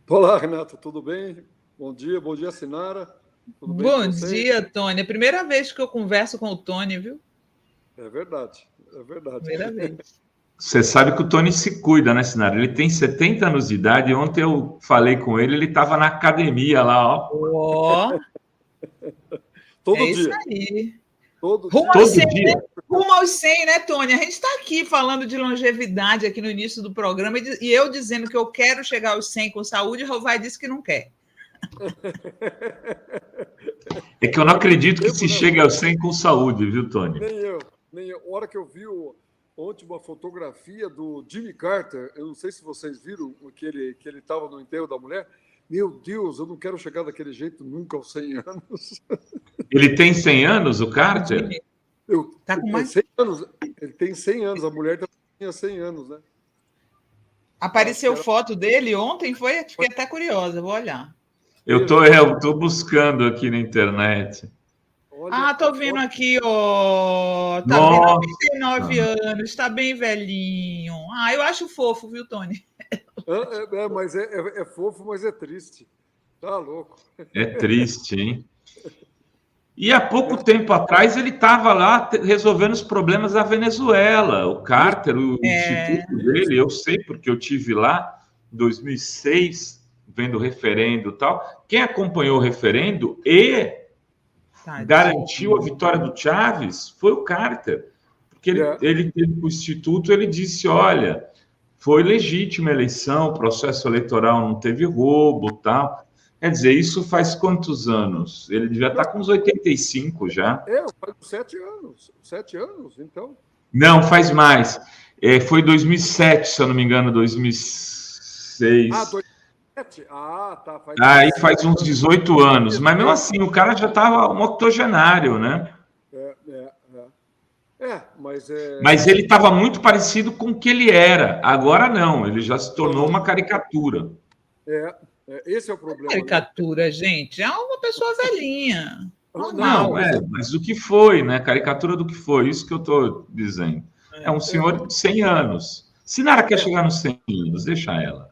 Olá, Renato, tudo bem? Bom dia, Sinara. Tudo bem com Bom vocês? dia, Tony. É a primeira vez que eu converso com o Tony, viu? É verdade, é verdade. Primeira vez. Você sabe que o Tony se cuida, né, Sinara? Ele tem 70 anos de idade. Ontem eu falei com ele, ele estava na academia lá, ó. Ó, é Todo isso dia, aí. todo Rumo dia. aos Todo 100, né? dia. Rumo aos 100, né, Tony? A gente está aqui falando de longevidade aqui no início do programa e eu dizendo que eu quero chegar aos 100 com saúde, e Rovai disse que não quer. É que eu não É muito acredito que tempo, se né? chegue aos 100 com saúde, viu, Tony? Nem eu. A hora que eu vi ontem uma fotografia do Jimmy Carter, eu não sei se vocês viram que ele estava no enterro da mulher. Meu Deus, eu não quero chegar daquele jeito nunca aos 100 anos. Ele tem 100 anos, o O Carter? Jimmy Eu, tá com mais. 100 anos, ele tem 100 anos, a mulher também tinha 100 anos, né? Eu acho que Apareceu era. foto dele ontem, foi? Fiquei até curiosa, vou olhar. Eu tô buscando aqui na internet. Olha Ah, a tô vendo foto. aqui, ó. Tá bem, Nossa! 99 anos, tá bem velhinho. Ah, eu acho fofo, viu, Tony? Mas é fofo, mas é triste. Tá louco. É triste, hein? E há pouco tempo atrás ele estava lá resolvendo os problemas da Venezuela. O Isso, Carter, o É, instituto dele, eu sei porque eu tive lá em 2006 vendo o referendo e tal. Quem acompanhou o referendo e garantiu a tadinho. vitória do Chávez foi o Carter, porque é, ele teve o instituto, ele disse, olha, foi legítima a eleição, o processo eleitoral não teve roubo, tal. Quer dizer, isso faz quantos anos? Ele devia estar com uns 85 já. faz 7 anos. 7 anos, então. Não, faz mais. Foi 2007, se eu não me engano, Ah, 2006. 2007? Ah, tá, faz Aí 17. faz uns 18 anos. Mas mesmo 16. assim, o cara já estava um octogenário, né? É, é, mas Mas ele estava muito parecido com o que ele era. Agora não, ele já se não, tornou não. uma caricatura. Esse é o problema, né? Caricatura, gente. É uma pessoa velhinha. Não, Não, Normal. mas mas o que foi, né? Caricatura do que foi, isso que eu estou dizendo. É um senhor de 100 anos. Sinara quer é, chegar nos 100 anos, deixa ela.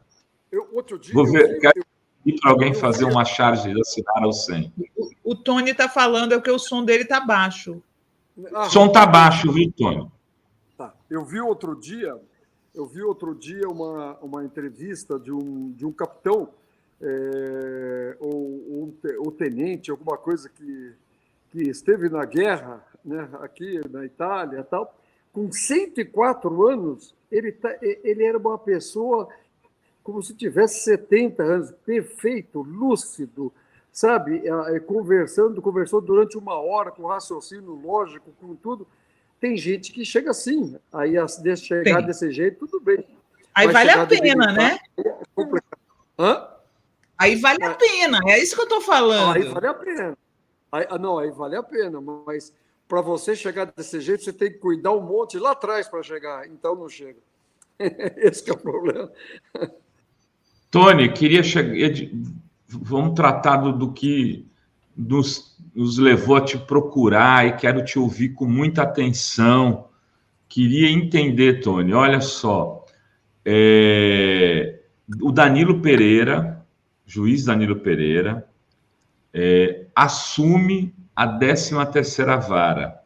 outro dia Vou eu ver, vi, quero ir para alguém eu vi, fazer uma charge da Sinara aos 100. O Tony tá falando é que o som dele tá baixo. O som tá baixo, viu, Tony? tá. Eu vi outro dia uma entrevista de um capitão, ou tenente, alguma coisa que esteve na guerra, né, aqui na Itália e tal. Com 104 anos, ele era uma pessoa como se tivesse 70 anos, perfeito, lúcido, sabe? Conversou durante uma hora com raciocínio lógico, com tudo. Tem gente que chega assim, aí chegar Tem. desse jeito, tudo bem. Aí Mas vale a chegar pena, debilitar né? é complicado. Hã? Aí vale a pena. É isso que eu tô Aí falando. vale a pena. Aí vale a pena, mas para você chegar desse jeito, você tem que cuidar um monte lá atrás para chegar, então não chega. Esse que é o problema. Tony, queria chegar. Vamos tratar do que nos levou a te procurar e quero te ouvir com muita atenção. Queria entender, Tony, olha só. O Danilo Pereira, juiz Danilo Pereira, assume a 13ª vara.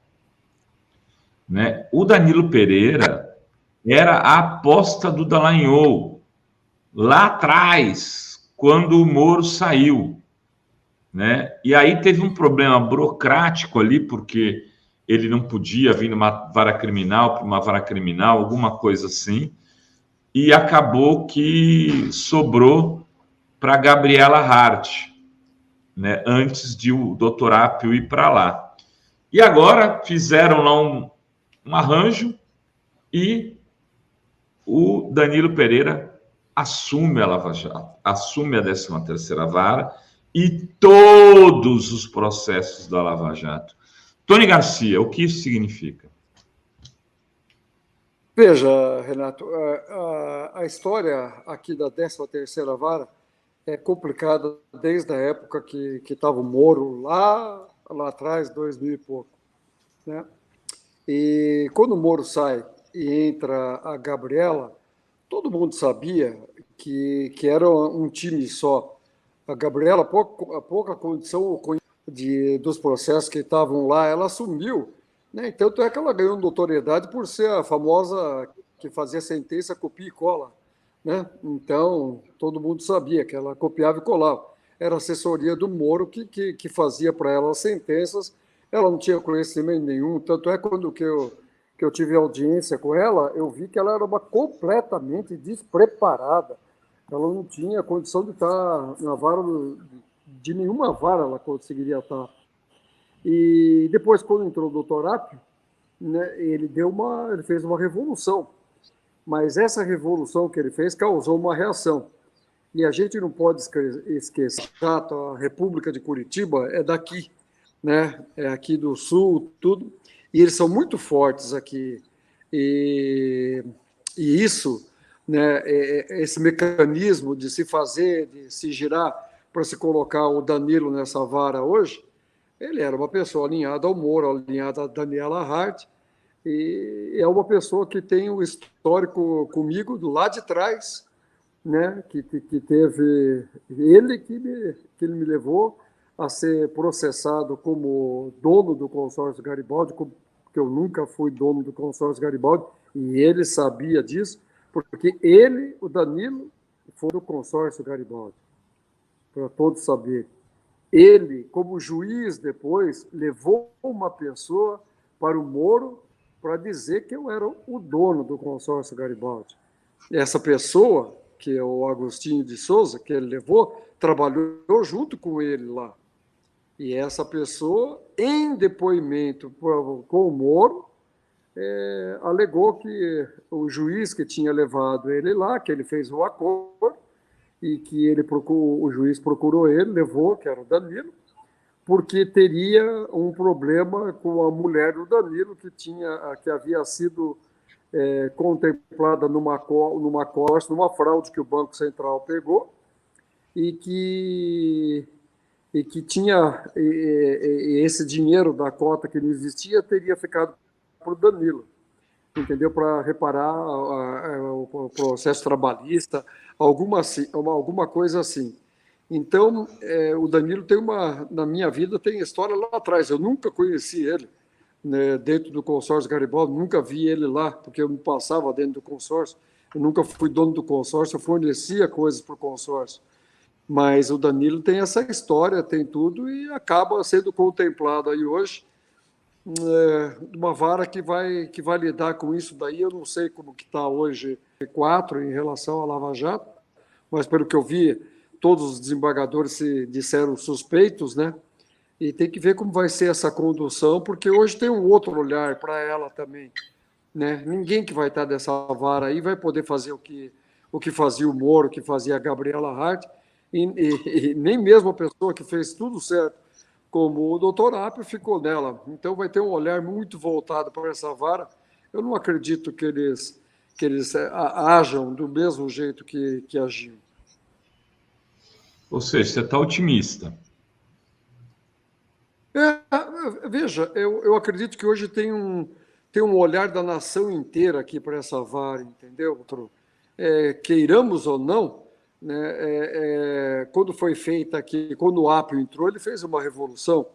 Né? O Danilo Pereira era a aposta do Dallagnol lá atrás, quando o Moro saiu. Né? E aí teve um problema burocrático ali, porque ele não podia vir numa vara criminal para uma vara criminal, alguma coisa assim, e acabou que sobrou para Gabriela Hart, né? Antes de o doutor Apio ir para lá. E agora fizeram lá um arranjo e o Danilo Pereira assume a Lava Jato, assume a 13ª vara e todos os processos da Lava Jato. Tony Garcia, o que isso significa? Veja, Renato, a história aqui da 13ª vara é complicada desde a época que estava o Moro lá atrás, 2000 e pouco. Né? E quando o Moro sai e entra a Gabriela, todo mundo sabia que era um time só. A Gabriela, a pouca condição dos processos que estavam lá, ela assumiu, né? Tanto é que ela ganhou notoriedade por ser a famosa que fazia sentença, copia e cola, né? Então, todo mundo sabia que ela copiava e colava. Era a assessoria do Moro que fazia para ela as sentenças, ela não tinha conhecimento nenhum, tanto é quando que eu tive audiência com ela, eu vi que ela era completamente despreparada, ela não tinha condição de estar na vara, de nenhuma vara ela conseguiria estar. E depois, quando entrou o doutor Apio, né, ele fez uma revolução, mas essa revolução que ele fez causou uma reação. E a gente não pode esquecer, a República de Curitiba é daqui, né? É aqui do Sul, tudo, e eles são muito fortes aqui. E isso, né, esse mecanismo de se fazer, de se girar para se colocar o Danilo nessa vara hoje, ele era uma pessoa alinhada ao Moro, alinhada a Daniela Hart, e é uma pessoa que tem um histórico comigo do lado de trás, né, que teve ele que ele me levou a ser processado como dono do consórcio Garibaldi, porque eu nunca fui dono do consórcio Garibaldi, e ele sabia disso, porque ele, o Danilo, foi do consórcio Garibaldi, para todos saberem. Ele, como juiz depois, levou uma pessoa para o Moro para dizer que eu era o dono do consórcio Garibaldi. Essa pessoa, que é o Agostinho de Souza, que ele levou, trabalhou junto com ele lá. E essa pessoa, em depoimento com o Moro, alegou que o juiz que tinha levado ele lá, que ele fez um acordo, e que o juiz procurou ele, levou, que era o Danilo, porque teria um problema com a mulher do Danilo, que havia sido contemplada numa fraude que o Banco Central pegou, e que tinha esse dinheiro da cota que não existia teria ficado para o Danilo, entendeu? Para reparar o processo trabalhista, alguma coisa assim. Então, o Danilo na minha vida, tem história lá atrás. Eu nunca conheci ele, né, dentro do consórcio Garibaldi, nunca vi ele lá, porque eu me passava dentro do consórcio. Eu nunca fui dono do consórcio, eu fornecia coisas para o consórcio. Mas o Danilo tem essa história, tem tudo, e acaba sendo contemplado aí hoje uma vara que vai lidar com isso daí. Eu não sei como que está hoje 4 em relação à Lava Jato, mas pelo que eu vi, todos os desembargadores se disseram suspeitos, né? E tem que ver como vai ser essa condução, porque hoje tem um outro olhar para ela também, né? Ninguém que vai estar dessa vara aí vai poder fazer o que fazia o Moro, o que fazia a Gabriela Hart, e nem mesmo a pessoa que fez tudo certo, como o doutor Apio, ficou nela. Então vai ter um olhar muito voltado para essa vara. Eu não acredito que eles ajam do mesmo jeito que agiam. Ou seja, você está otimista. Veja, eu acredito que hoje tem um olhar da nação inteira aqui para essa vara, entendeu, doutor? Queiramos ou não, né, quando foi feita aqui, quando o Apio entrou, ele fez uma revolução,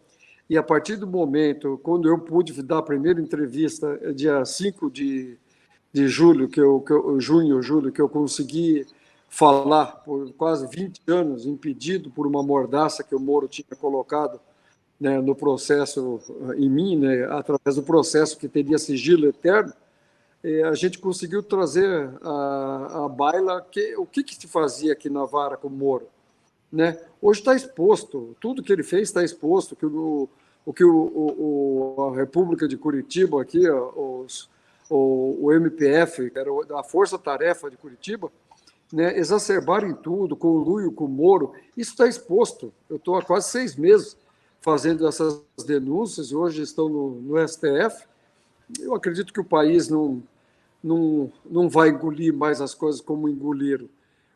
e a partir do momento, quando eu pude dar a primeira entrevista, dia 5 de julho, julho, que eu consegui falar por quase 20 anos, impedido por uma mordaça que o Moro tinha colocado, né, no processo em mim, né, através do processo que teria sigilo eterno, a gente conseguiu trazer à baila o que se fazia aqui na vara com o Moro, né? Hoje está exposto, tudo que ele fez está exposto, que a República de Curitiba aqui, o MPF, que era a Força Tarefa de Curitiba, né, exacerbaram em tudo, conluio com o Moro, isso está exposto. Eu estou há quase 6 meses fazendo essas denúncias, e hoje estão no STF. Eu acredito que o país não vai engolir mais as coisas como engoliram,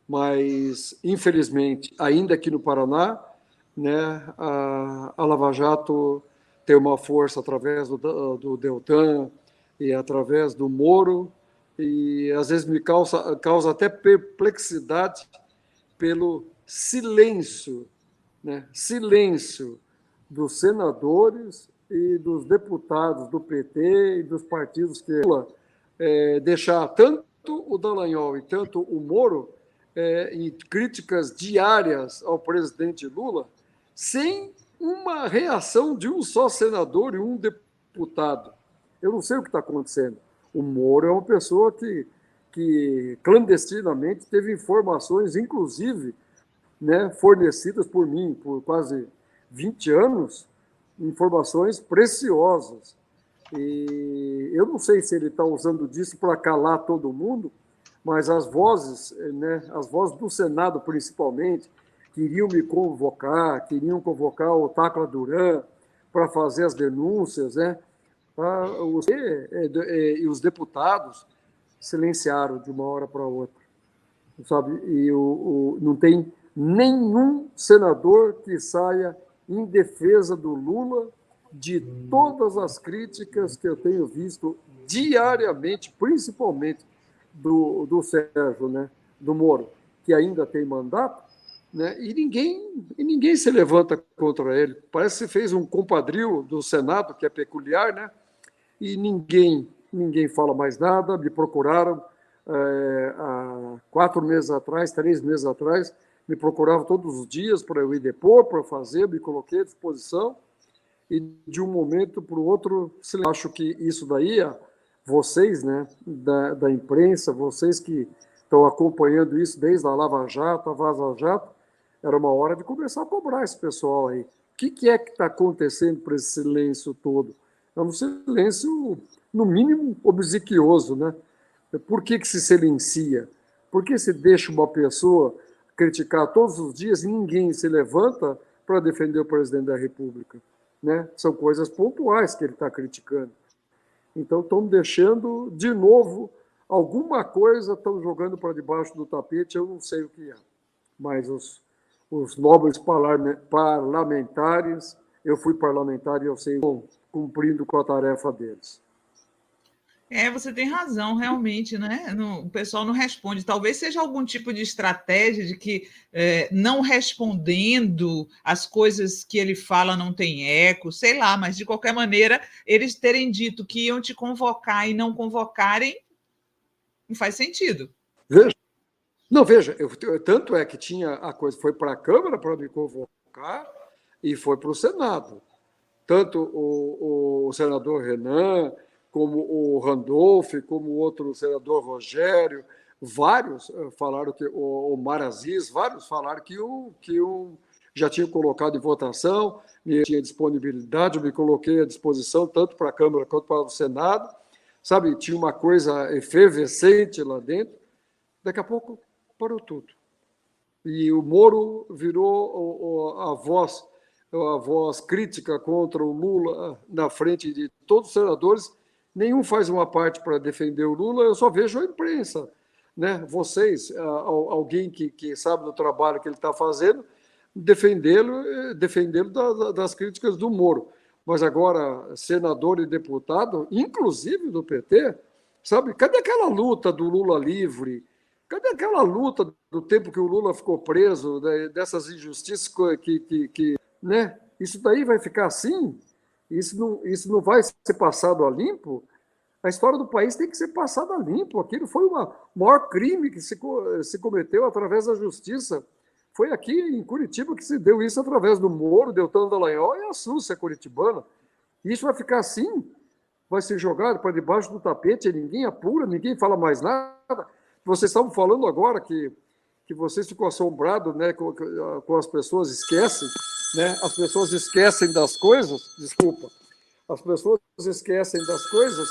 mas, infelizmente, ainda aqui no Paraná, né, a Lava Jato tem uma força através do Deltan e através do Moro, e às vezes me causa até perplexidade pelo silêncio, né? Silêncio dos senadores e dos deputados do PT e dos partidos que deixar tanto o Dallagnol e tanto o Moro em críticas diárias ao presidente Lula, sem uma reação de um só senador e um deputado. Eu não sei o que está acontecendo. O Moro é uma pessoa que clandestinamente teve informações, inclusive, né, fornecidas por mim por quase 20 anos, informações preciosas. E eu não sei se ele está usando disso para calar todo mundo, mas as vozes, né, as vozes do Senado, principalmente, queriam convocar o Tacla Duran para fazer as denúncias, né? E os deputados silenciaram de uma hora para outra, sabe? E não tem nenhum senador que saia em defesa do Lula de todas as críticas que eu tenho visto diariamente, principalmente do Sérgio, né, do Moro, que ainda tem mandato, né, e ninguém se levanta contra ele. Parece que fez um compadrio do Senado, que é peculiar, né, e ninguém fala mais nada. Me procuraram há 4 meses atrás, 3 meses atrás, me procuravam todos os dias para eu ir depor, para fazer, me coloquei à disposição, e de um momento para o outro, acho que isso daí, vocês, né, da imprensa, vocês que estão acompanhando isso desde a Lava Jato, a Vaza Jato, era uma hora de começar a cobrar esse pessoal aí. O que é que está acontecendo para esse silêncio todo? É um silêncio, no mínimo, obsequioso, né? Por que se silencia? Por que se deixa uma pessoa criticar todos os dias e ninguém se levanta para defender o presidente da República, né? São coisas pontuais que ele está criticando. Então, estão deixando, de novo, alguma coisa, estão jogando para debaixo do tapete, eu não sei o que é. Mas os nobres parlamentares, eu fui parlamentar e eu sei, cumprindo com a tarefa deles. Você tem razão, realmente, né? O pessoal não responde. Talvez seja algum tipo de estratégia de que não respondendo as coisas que ele fala não tem eco, sei lá, mas de qualquer maneira, eles terem dito que iam te convocar e não convocarem, não faz sentido. Veja, tanto é que tinha a coisa, foi para a Câmara para me convocar e foi para o Senado. Tanto o senador Renan, como o Randolph, como o outro senador Rogério, vários falaram que o Omar Aziz, vários falaram que eu já tinha colocado em votação, tinha disponibilidade, eu me coloquei à disposição tanto para a Câmara quanto para o Senado, sabe, tinha uma coisa efervescente lá dentro. Daqui a pouco parou tudo. E o Moro virou a voz crítica contra o Lula na frente de todos os senadores. Nenhum faz uma parte para defender o Lula, eu só vejo a imprensa, né? Vocês, alguém que sabe do trabalho que ele está fazendo, defendê-lo das críticas do Moro. Mas agora, senador e deputado, inclusive do PT, sabe? Cadê aquela luta do Lula livre? Cadê aquela luta do tempo que o Lula ficou preso, dessas injustiças que né? Isso daí vai ficar assim? Isso não vai ser passado a limpo? A história do país tem que ser passada a limpo. Aquilo foi o maior crime que se cometeu através da justiça. Foi aqui em Curitiba que se deu isso através do Moro, Deltan Dallagnol e a Súcia curitibana. Isso vai ficar assim? Vai ser jogado para debaixo do tapete, ninguém apura, ninguém fala mais nada. Vocês estavam falando agora que vocês ficam assombrados, né, com as pessoas esquecem, né? As pessoas esquecem das coisas, desculpa. As pessoas esquecem das coisas,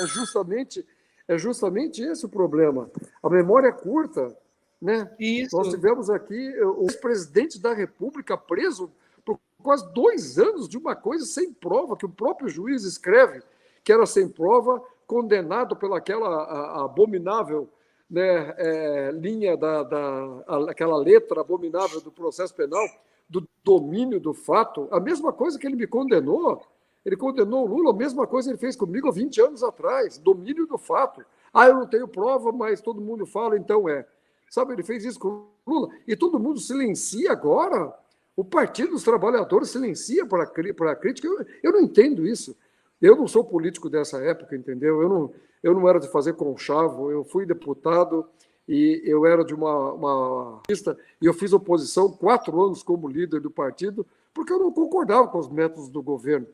é justamente esse o problema. A memória é curta, né? Isso. Nós tivemos aqui o ex-presidente da República preso por quase 2 anos de uma coisa sem prova, que o próprio juiz escreve que era sem prova, condenado pelaquela abominável, né, linha aquela letra abominável do processo penal, do domínio do fato. A mesma coisa que ele me condenou. Ele condenou o Lula, a mesma coisa ele fez comigo há 20 anos atrás, domínio do fato. Eu não tenho prova, mas todo mundo fala, então é. Sabe, ele fez isso com o Lula. E todo mundo silencia agora. O Partido dos Trabalhadores silencia para a crítica. Eu não entendo isso. Eu não sou político dessa época, entendeu? Eu não era de fazer conchavo. Eu fui deputado e eu era de uma lista e eu fiz oposição 4 anos como líder do partido porque eu não concordava com os métodos do governo.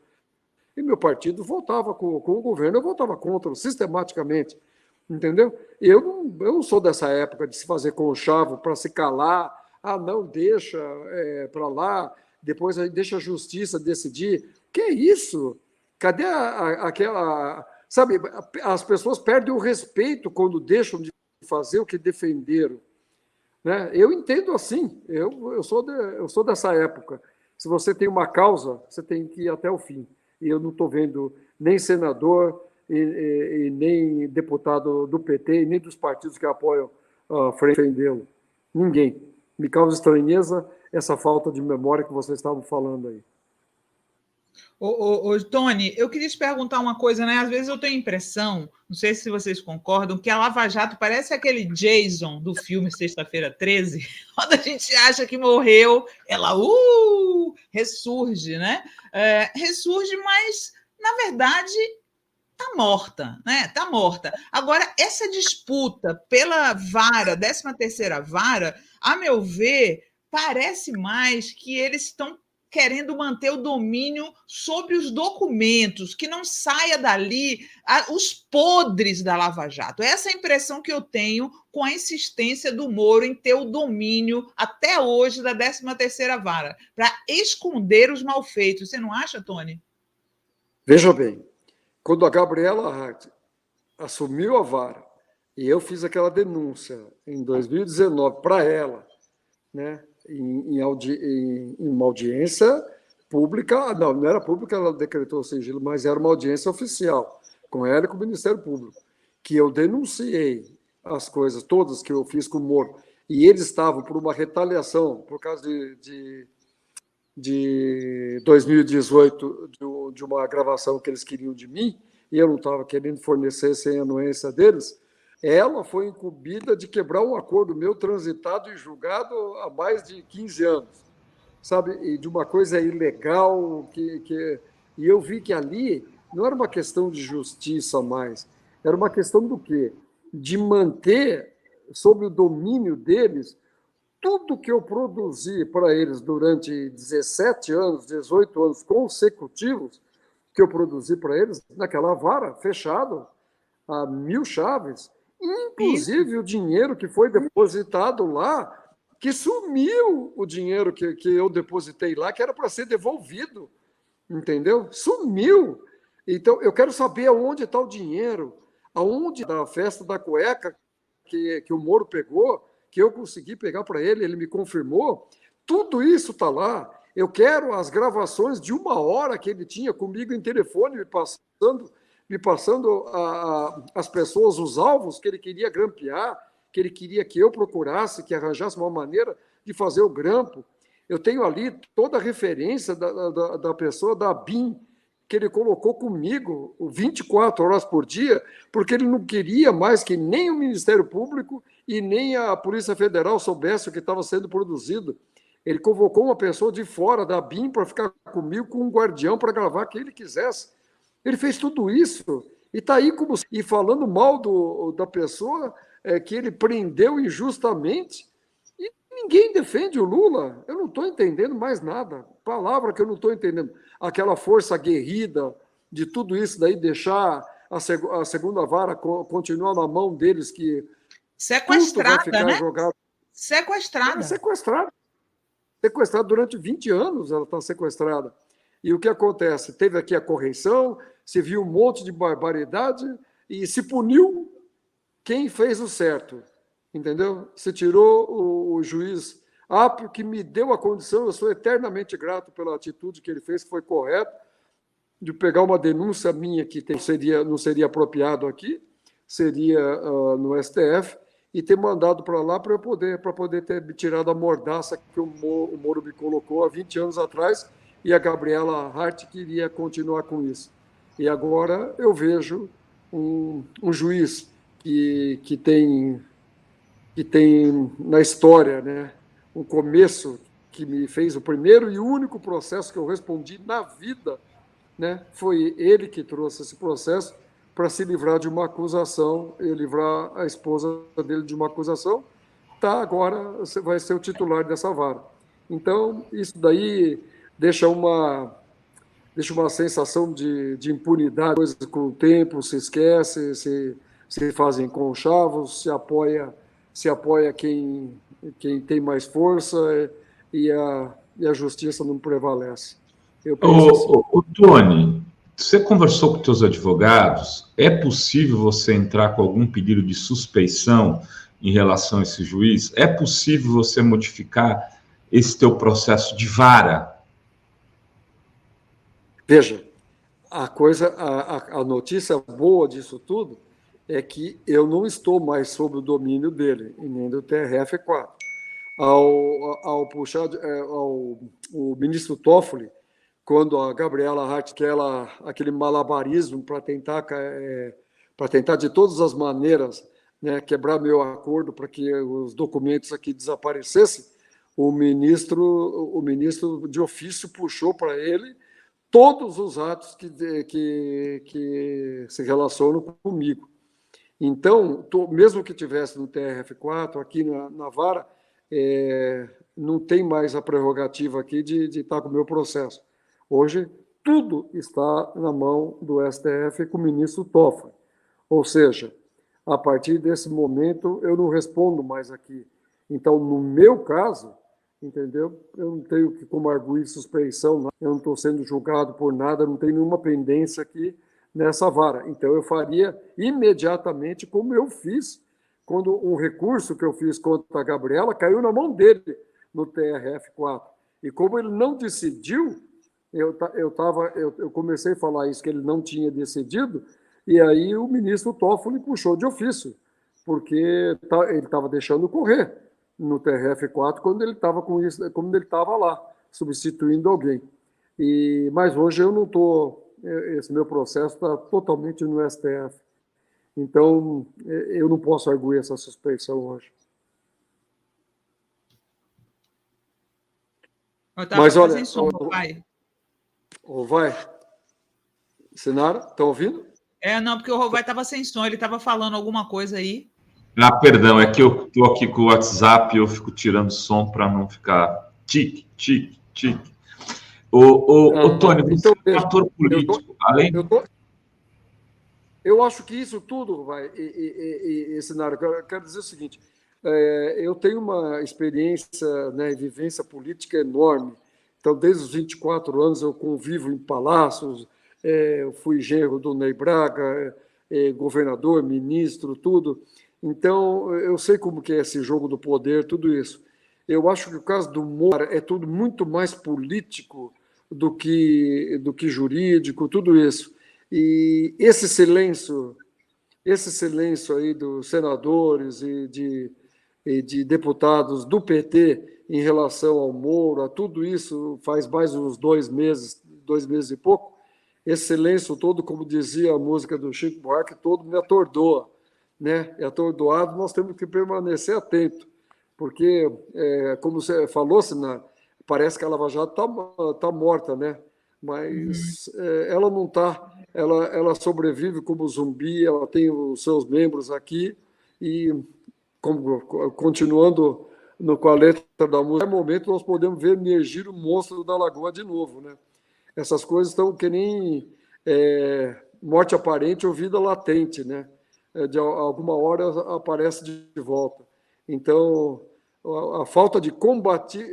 E meu partido votava com o governo, eu votava contra sistematicamente. Entendeu? Eu não sou dessa época de se fazer conchavo para se calar. Não, deixa para lá, depois deixa a justiça decidir. Que é isso? Cadê aquela... Sabe, as pessoas perdem o respeito quando deixam de fazer o que defenderam. Né? Eu entendo assim, eu sou dessa época. Se você tem uma causa, você tem que ir até o fim. E eu não estou vendo nem senador... E nem deputado do PT, e nem dos partidos que apoiam a frente defendê-lo. Ninguém. Me causa estranheza essa falta de memória que vocês estavam falando aí. Tony, eu queria te perguntar uma coisa, né? Às vezes eu tenho a impressão, não sei se vocês concordam, que a Lava Jato parece aquele Jason do filme Sexta-feira 13, quando a gente acha que morreu, ela ressurge, né? Ressurge, mas, na verdade... Está morta, né? Está morta. Agora, essa disputa pela vara, 13ª vara, a meu ver, parece mais que eles estão querendo manter o domínio sobre os documentos, que não saia dali os podres da Lava Jato. Essa é a impressão que eu tenho com a insistência do Moro em ter o domínio, até hoje, da 13ª vara, para esconder os malfeitos. Você não acha, Tony? Veja bem, quando a Gabriela Hart assumiu a vara, e eu fiz aquela denúncia em 2019 para ela, né, em uma audiência pública, não era pública, ela decretou sigilo, mas era uma audiência oficial, com ela e com o Ministério Público, que eu denunciei as coisas todas que eu fiz com o Moro, e eles estavam por uma retaliação, por causa de 2018, de uma gravação que eles queriam de mim, e eu não estava querendo fornecer sem anuência deles, ela foi incumbida de quebrar um acordo meu transitado e julgado há mais de 15 anos, sabe? E de uma coisa ilegal, e eu vi que ali não era uma questão de justiça mais, era uma questão do quê? De manter sob o domínio deles tudo que eu produzi para eles durante 17 anos, 18 anos consecutivos, que eu produzi para eles, naquela vara, fechado, a 1000 chaves, inclusive o dinheiro que foi depositado lá, que sumiu o dinheiro que eu depositei lá, que era para ser devolvido, entendeu? Sumiu. Então, eu quero saber aonde está o dinheiro, aonde da festa da cueca que o Moro pegou, que eu consegui pegar para ele, ele me confirmou, tudo isso está lá. Eu quero as gravações de 1 hora que ele tinha comigo em telefone, me passando as pessoas, os alvos que ele queria grampear, que ele queria que eu procurasse, que arranjasse uma maneira de fazer o grampo. Eu tenho ali toda a referência da pessoa, da BIM, que ele colocou comigo 24 horas por dia, porque ele não queria mais que nem o Ministério Público e nem a Polícia Federal soubesse o que estava sendo produzido. Ele convocou uma pessoa de fora da BIM para ficar comigo com um guardião para gravar o que ele quisesse. Ele fez tudo isso e está aí e falando mal da pessoa que ele prendeu injustamente. E ninguém defende o Lula. Eu não estou entendendo mais nada. Palavra que eu não estou entendendo. Aquela força aguerrida de tudo isso daí, deixar a segunda vara continuar na mão deles, que sequestrada, vai ficar né? Jogado. Sequestrada. Sequestrada durante 20 anos, ela está sequestrada. E o que acontece? Teve aqui a correição, se viu um monte de barbaridade e se puniu quem fez o certo, entendeu? Se tirou o juiz Apio, que me deu a condição, eu sou eternamente grato pela atitude que ele fez, que foi correta, de pegar uma denúncia minha que não seria apropriado aqui, seria no STF, e ter mandado para lá para poder ter me tirado a mordaça que o Moro me colocou há 20 anos atrás, e a Gabriela Hart queria continuar com isso. E agora eu vejo um juiz que tem na história, né, um começo que me fez o primeiro e único processo que eu respondi na vida, né, foi ele que trouxe esse processo para se livrar de uma acusação e livrar a esposa dele de uma acusação. Tá, agora você vai ser o titular dessa vara. Então, isso daí deixa uma sensação de impunidade, coisas com o tempo se esquece, se fazem conchavos, se apoia quem tem mais força e a justiça não prevalece. Eu penso assim. Tony, você conversou com seus advogados? É possível você entrar com algum pedido de suspeição em relação a esse juiz? É possível você modificar esse teu processo de vara? Veja, a notícia boa disso tudo é que eu não estou mais sob o domínio dele, e nem do TRF4. Ao puxar o ministro Toffoli, quando a Gabriela Hart quer aquele malabarismo para tentar de todas as maneiras, né, quebrar meu acordo para que os documentos aqui desaparecessem, o ministro de ofício puxou para ele todos os atos que se relacionam comigo. Então, mesmo que tivesse no TRF4, aqui na vara, não tem mais a prerrogativa aqui de estar com o meu processo. Hoje, tudo está na mão do STF com o ministro Toffoli. Ou seja, a partir desse momento, eu não respondo mais aqui. Então, no meu caso, entendeu? Eu não tenho como arguir suspeição, eu não estou sendo julgado por nada, não tenho nenhuma pendência aqui nessa vara. Então, eu faria imediatamente como eu fiz quando um recurso que eu fiz contra a Gabriela caiu na mão dele no TRF4. E como ele não decidiu, eu comecei a falar isso, que ele não tinha decidido, e aí o ministro Toffoli puxou de ofício, porque ele estava deixando correr no TRF4 quando ele estava com isso, quando ele estava lá, substituindo alguém. Mas hoje eu não estou, esse meu processo está totalmente no STF. Então, eu não posso arguir essa suspeição hoje. Mas olha, Rovai, Sinara, estão ouvindo? Não, porque o Rovai estava sem som, ele estava falando alguma coisa aí. Perdão, é que eu estou aqui com o WhatsApp e eu fico tirando som para não ficar tique, tique, tique. Tony, você é um ator político. Eu acho que isso tudo, Rovai, Sinara, eu quero dizer o seguinte, eu tenho uma experiência, né, vivência política enorme. Então, desde os 24 anos, eu convivo em palácios, eu fui genro do Ney Braga, governador, ministro, tudo. Então, eu sei como que é esse jogo do poder, tudo isso. Eu acho que o caso do Moro é tudo muito mais político do que jurídico, tudo isso. E esse silêncio aí dos senadores e de deputados do PT em relação ao Moro, a tudo isso faz mais uns 2 meses e pouco, esse silêncio todo, como dizia a música do Chico Buarque, todo me atordoa, né? E atordoado nós temos que permanecer atento, porque, como você falou, Sinara, parece que a Lava Jato tá morta, né? Mas ela não está, ela sobrevive como zumbi, ela tem os seus membros aqui e, continuando com a letra da música, no momento nós podemos ver emergir o monstro da lagoa de novo, né? Essas coisas estão que nem morte aparente ou vida latente, né? De alguma hora aparece de volta. Então, a falta de combate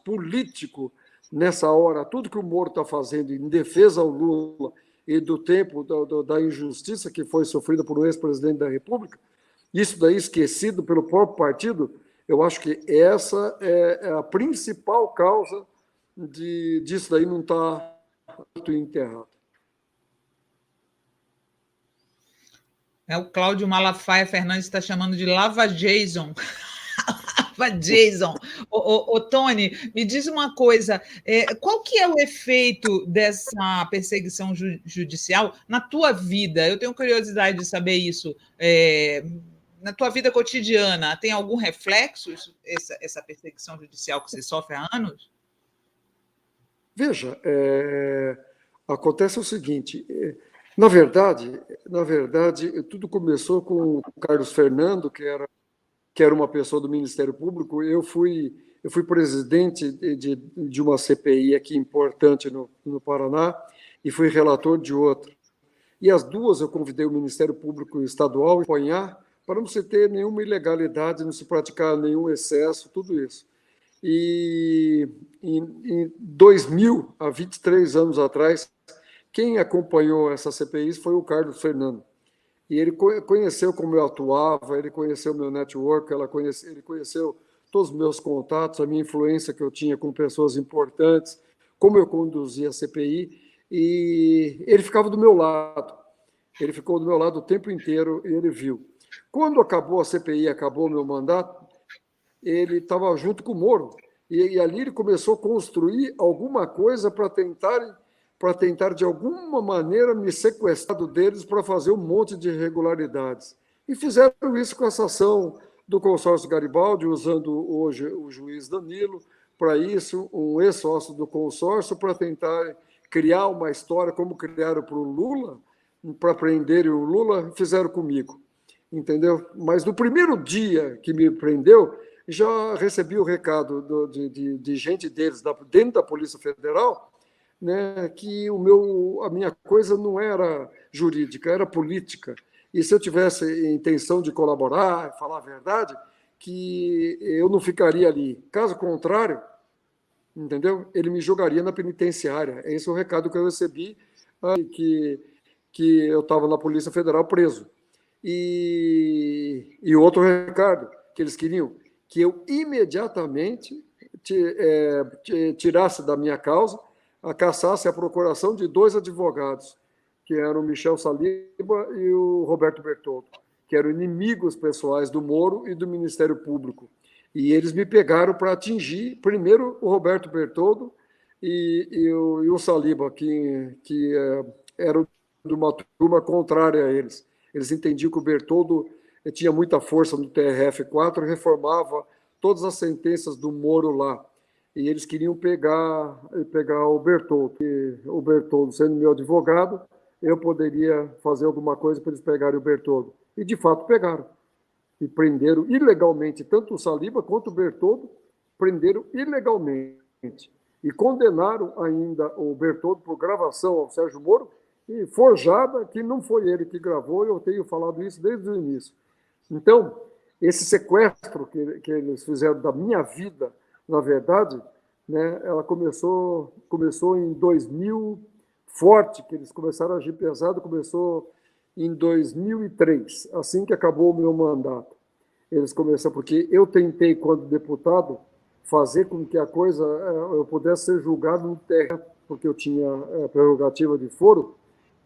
político nessa hora, tudo que o Moro está fazendo em defesa ao Lula e do tempo da injustiça que foi sofrida por um ex-presidente da República, isso daí esquecido pelo próprio partido, eu acho que essa é a principal causa disso daí não estar enterrado. O Cláudio Malafaia Fernandes está chamando de Lava Jason. Jason. Ô, Tony, me diz uma coisa, qual que é o efeito dessa perseguição judicial na tua vida? Eu tenho curiosidade de saber isso. Na tua vida cotidiana, tem algum reflexo essa perseguição judicial que você sofre há anos? Veja, acontece o seguinte, na verdade, tudo começou com o Carlos Fernando, que era uma pessoa do Ministério Público. Eu fui presidente de uma CPI aqui importante no Paraná e fui relator de outra. E as duas eu convidei o Ministério Público Estadual a acompanhar para não se ter nenhuma ilegalidade, não se praticar nenhum excesso, tudo isso. E em 2000, há 23 anos atrás, quem acompanhou essa CPI foi o Carlos Fernando. E ele conheceu como eu atuava, ele conheceu meu network, ele conheceu todos os meus contatos, a minha influência que eu tinha com pessoas importantes, como eu conduzia a CPI, e ele ficava do meu lado. Ele ficou do meu lado o tempo inteiro e ele viu. Quando acabou a CPI, acabou o meu mandato, ele estava junto com o Moro. E ali ele começou a construir alguma coisa para tentar, de alguma maneira, me sequestrar deles para fazer um monte de irregularidades. E fizeram isso com essa ação do consórcio Garibaldi, usando hoje o juiz Danilo para isso, um ex-sócio do consórcio, para tentar criar uma história, como criaram para o Lula, para prenderem o Lula, fizeram comigo. Entendeu? Mas no primeiro dia que me prendeu, já recebi o recado de gente deles, dentro da Polícia Federal, né, que a minha coisa não era jurídica, era política. E se eu tivesse intenção de colaborar, falar a verdade, que eu não ficaria ali. Caso contrário, entendeu? Ele me jogaria na penitenciária. Esse é o recado que eu recebi, que eu estava na Polícia Federal preso. E outro recado que eles queriam, que eu imediatamente tirasse da minha causa, cassasse a procuração de 2 advogados, que eram o Michel Saliba e o Roberto Bertoldo, que eram inimigos pessoais do Moro e do Ministério Público. E eles me pegaram para atingir, primeiro, o Roberto Bertoldo e o Saliba, que eram de uma turma contrária a eles. Eles entendiam que o Bertoldo tinha muita força no TRF4 e reformava todas as sentenças do Moro lá. E eles queriam pegar o Bertoldo. E o Bertoldo, sendo meu advogado, eu poderia fazer alguma coisa para eles pegarem o Bertoldo. E, de fato, pegaram. E prenderam ilegalmente, tanto o Saliba quanto o Bertoldo, prenderam ilegalmente. E condenaram ainda o Bertoldo por gravação ao Sérgio Moro, e forjada, que não foi ele que gravou, eu tenho falado isso desde o início. Então, esse sequestro que eles fizeram da minha vida, na verdade, né, ela começou em 2000, forte, que eles começaram a agir pesado, começou em 2003, assim que acabou o meu mandato. Eles começaram, porque eu tentei, quando deputado, fazer com que a coisa, eu pudesse ser julgado no TRE, porque eu tinha prerrogativa de foro,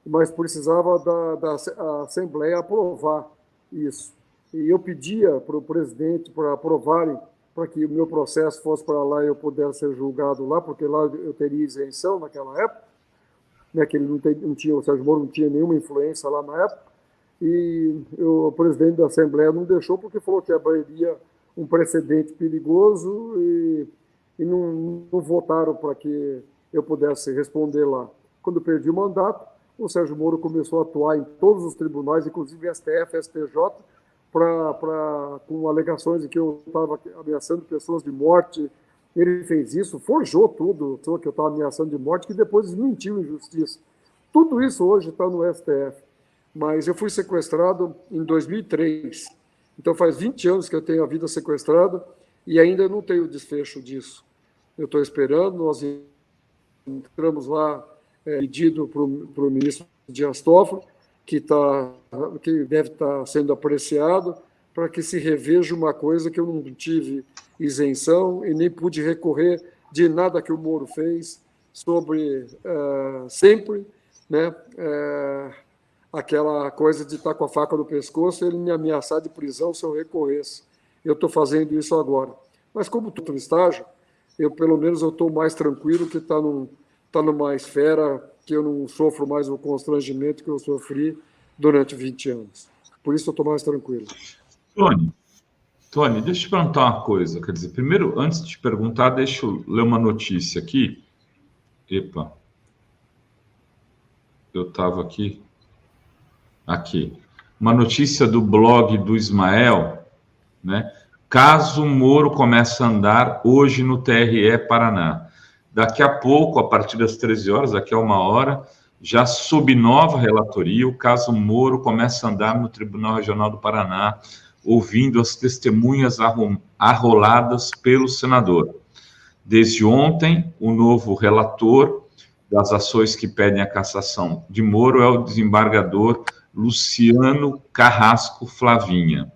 mas precisava da Assembleia aprovar isso. E eu pedia para o presidente para aprovarem, para que o meu processo fosse para lá e eu pudesse ser julgado lá, porque lá eu teria isenção naquela época, né, que ele não tinha, o Sérgio Moro não tinha nenhuma influência lá na época, e o presidente da Assembleia não deixou porque falou que abriria um precedente perigoso e não votaram para que eu pudesse responder lá. Quando eu perdi o mandato, o Sérgio Moro começou a atuar em todos os tribunais, inclusive STF, STJ, com alegações de que eu estava ameaçando pessoas de morte. Ele fez isso, forjou tudo, que eu estava ameaçando de morte, que depois desmentiu em justiça. Tudo isso hoje está no STF. Mas eu fui sequestrado em 2003. Então faz 20 anos que eu tenho a vida sequestrada e ainda não tenho desfecho disso. Eu estou esperando, nós entramos lá pedido para o ministro Dias Toffoli, que deve estar sendo apreciado, para que se reveja uma coisa que eu não tive isenção e nem pude recorrer de nada que o Moro fez sobre sempre, né, aquela coisa de estar com a faca no pescoço e ele me ameaçar de prisão se eu recorresse. eu estou fazendo isso agora. Mas como estou no estágio, pelo menos eu estou mais tranquilo que está numa esfera que eu não sofro mais o constrangimento que eu sofri durante 20 anos. Por isso eu estou mais tranquilo. Tony, deixa eu te perguntar uma coisa. Quer dizer, primeiro, antes de te perguntar, deixa eu ler uma notícia aqui. Epa. Eu estava aqui. Aqui. Uma notícia do blog do Ismael, né? Caso Moro começa a andar hoje no TRE Paraná. Daqui a pouco, a partir das 13 horas, daqui a 1 hora, já sob nova relatoria, o caso Moro começa a andar no Tribunal Regional do Paraná, ouvindo as testemunhas arroladas pelo senador. Desde ontem, o novo relator das ações que pedem a cassação de Moro é o desembargador Luciano Carrasco Flavinha,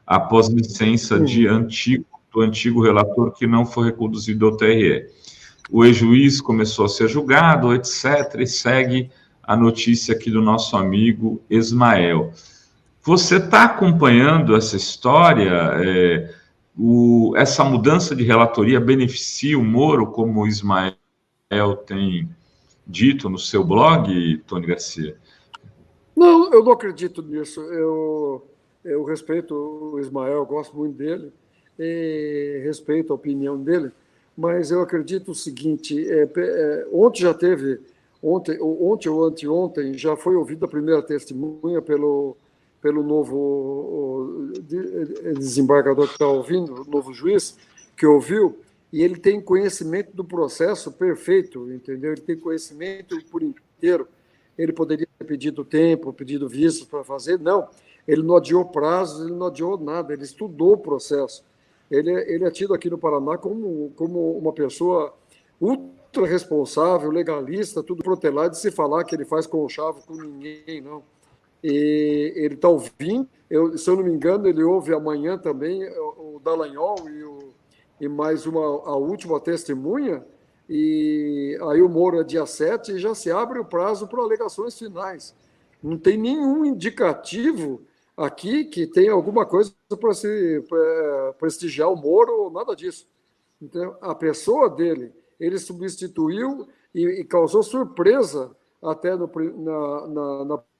após licença do antigo relator que não foi reconduzido ao TRE. O ex-juiz começou a ser julgado, etc., e segue a notícia aqui do nosso amigo Ismael. Você está acompanhando essa história? Essa mudança de relatoria beneficia o Moro, como o Ismael tem dito no seu blog, Tony Garcia? Não, eu não acredito nisso. Eu respeito o Ismael, gosto muito dele, e respeito a opinião dele, mas eu acredito o seguinte, ontem ou anteontem, já foi ouvida a primeira testemunha pelo novo desembargador que está ouvindo, o novo juiz, que ouviu, e ele tem conhecimento do processo perfeito, entendeu? Ele tem conhecimento por inteiro. Ele poderia ter pedido tempo, pedido vistos para fazer, não. Ele não adiou prazos, ele não adiou nada, ele estudou o processo. Ele é tido aqui no Paraná como uma pessoa ultra responsável, legalista, tudo protelado, de se falar que ele faz conchavo com ninguém, não. E ele está ouvindo, se eu não me engano, ele ouve amanhã também o Dallagnol e mais a última testemunha, e aí o Moro é dia 7 e já se abre o prazo para alegações finais. Não tem nenhum indicativo aqui que tenha alguma coisa para se prestigiar o Moro ou nada disso. Então, a pessoa dele, ele substituiu e causou surpresa até na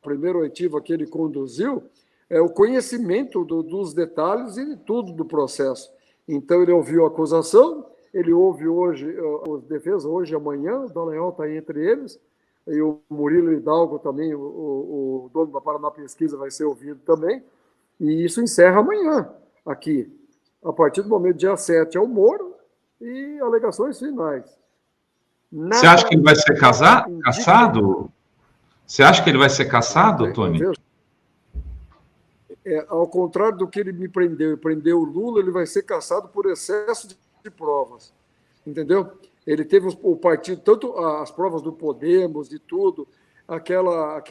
primeira oitiva que ele conduziu, o conhecimento dos detalhes e de tudo do processo. Então, ele ouviu a acusação, ele ouve hoje os defesas, hoje e amanhã, o Dallagnol está entre eles, e o Murilo Hidalgo também, o dono da Paraná Pesquisa, vai ser ouvido também, e isso encerra amanhã, aqui. A partir do momento, dia 7, é o Moro e alegações finais. Você acha que ele vai ser cassado? Você acha que ele vai ser cassado, Tony? Ao contrário do que ele me prendeu o Lula, ele vai ser cassado por excesso de provas, entendeu? Ele teve o partido, tanto as provas do Podemos, de tudo, aquela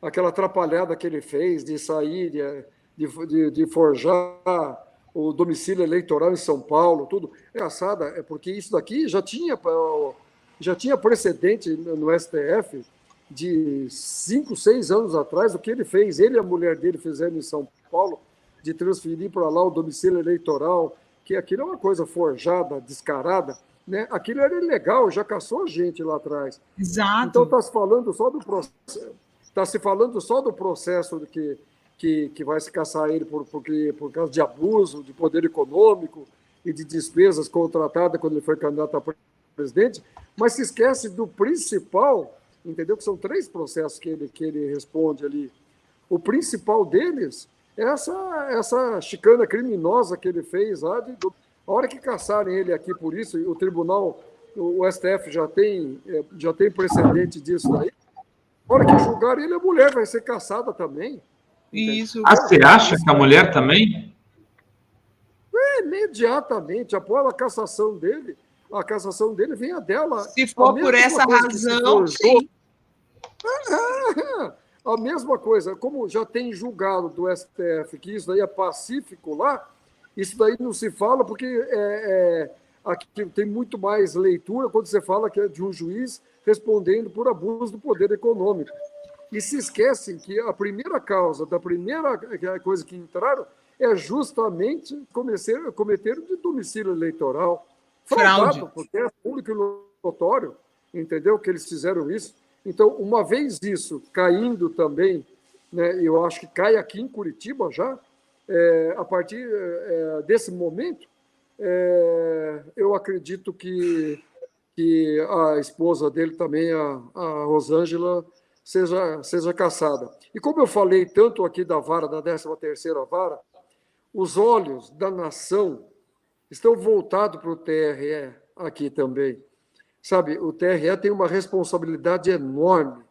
atrapalhada que ele fez de sair, de forjar o domicílio eleitoral em São Paulo, tudo. É engraçado, porque isso daqui já tinha precedente no STF de 5, 6 anos atrás, o que ele fez, ele e a mulher dele fizeram em São Paulo, de transferir para lá o domicílio eleitoral, que aquilo é uma coisa forjada, descarada, né? Aquilo era ilegal, já caçou gente lá atrás. Exato. Então está se falando só do processo, que vai se caçar ele por causa de abuso, de poder econômico e de despesas contratadas quando ele foi candidato a presidente, mas se esquece do principal, entendeu? Que são 3 processos que ele responde ali. O principal deles é essa chicana criminosa que ele fez lá. A hora que caçarem ele aqui por isso, o tribunal, o STF já tem precedente disso daí, a hora que julgarem ele, a mulher vai ser caçada também. Isso. Você acha que a mulher também? Imediatamente, após a cassação dele vem a dela. Se for por essa razão, sim. A mesma coisa, como já tem julgado do STF que isso daí é pacífico lá, isso daí não se fala porque aqui tem muito mais leitura quando você fala que é de um juiz respondendo por abuso do poder econômico. E se esquecem que a primeira causa, da primeira coisa que entraram, é justamente cometeram de domicílio eleitoral. Fraude. Porque é público e notório, entendeu? Que eles fizeram isso. Então, uma vez isso caindo também, né, eu acho que cai aqui em Curitiba já, a partir desse momento, eu acredito que a esposa dele também, a Rosângela, seja caçada. E como eu falei tanto aqui da 13ª vara, os olhos da nação estão voltados para o TRE aqui também. Sabe, o TRE tem uma responsabilidade enorme